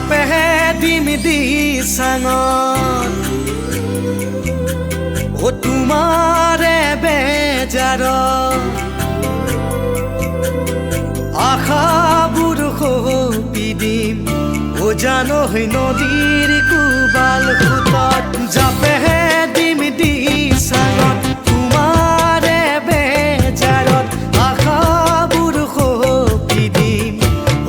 জাপেহে দিম দি চাঙত ও তোমাৰে বেজাৰত আশাবোৰ সপি দিম ও জানৈ নদীৰ কোবাল সোঁতত জাপেহে দিম দি চাঙত তোমাৰে বেজাৰত আশাবোৰ সপি দিম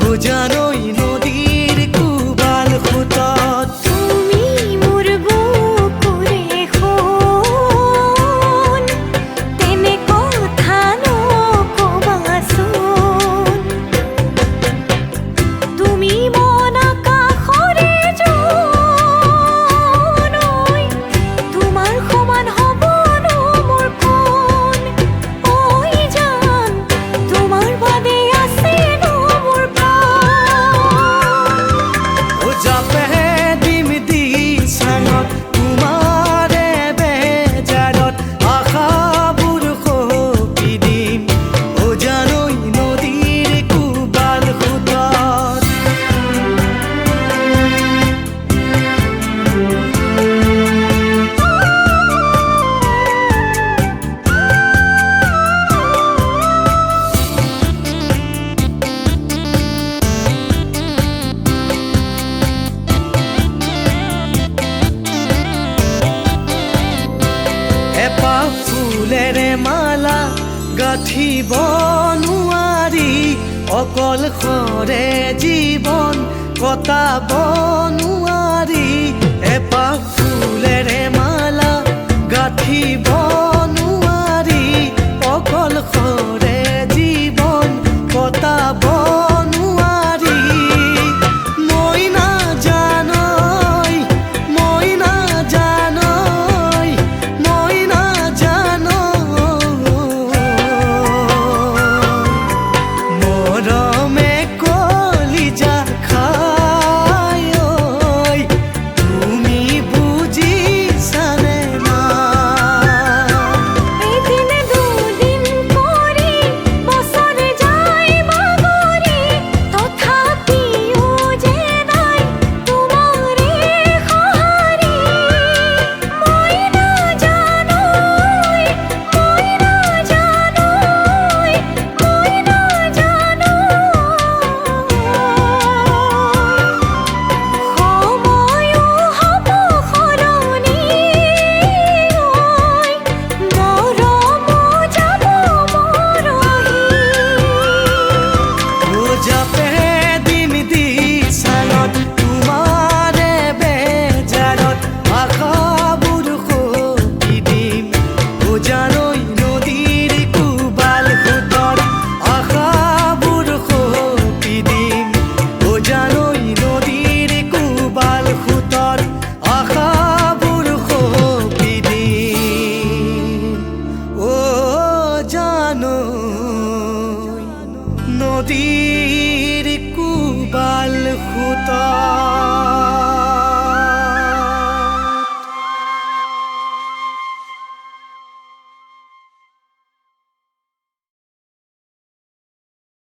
ও জানৈ নদীৰ কোবাল সোঁতত তুমি মোৰ বুকুৰে সোণ তেনে কথা নকবাচোন তুমি মন আকাশৰে জনৈ তোমাৰ সমান হ'বনো মোৰ কোন ঐ জান তোমাৰ বাদে আছেনো মোৰ প্ৰাণ ও জাপেহে দিম দি চাঙত তোমাৰে বেজাৰত আশাবোৰ সপি দিম ও জানৈ নদীৰ কোবাল সোঁতত এপাহ ফুলেৰে মালা গাঁঠিব নোৱাৰি অকলশৰে জীৱন কটাব নোৱাৰি এপাহ ফুলেৰে মালা গাঁঠিব নোৱাৰি অকলশৰে জীৱন কটাব নোৱাৰি মই নাজানৈ মই নাজানৈ মই নাজানৈ মৰমে কলিজা খায় ঐ তুমি বুজিছানে নাই এদিনে দুদিন কৰি বছৰ যায় বাগৰি তথাপিও যে নাই তোমাৰে সঁহাৰি মই নাজানৈ মই নাজানৈ মই নাজানৈ সময়ো হ'ব সলনি মৰমো যাব মৰহি ও জাপেহে দিম দি চাঙত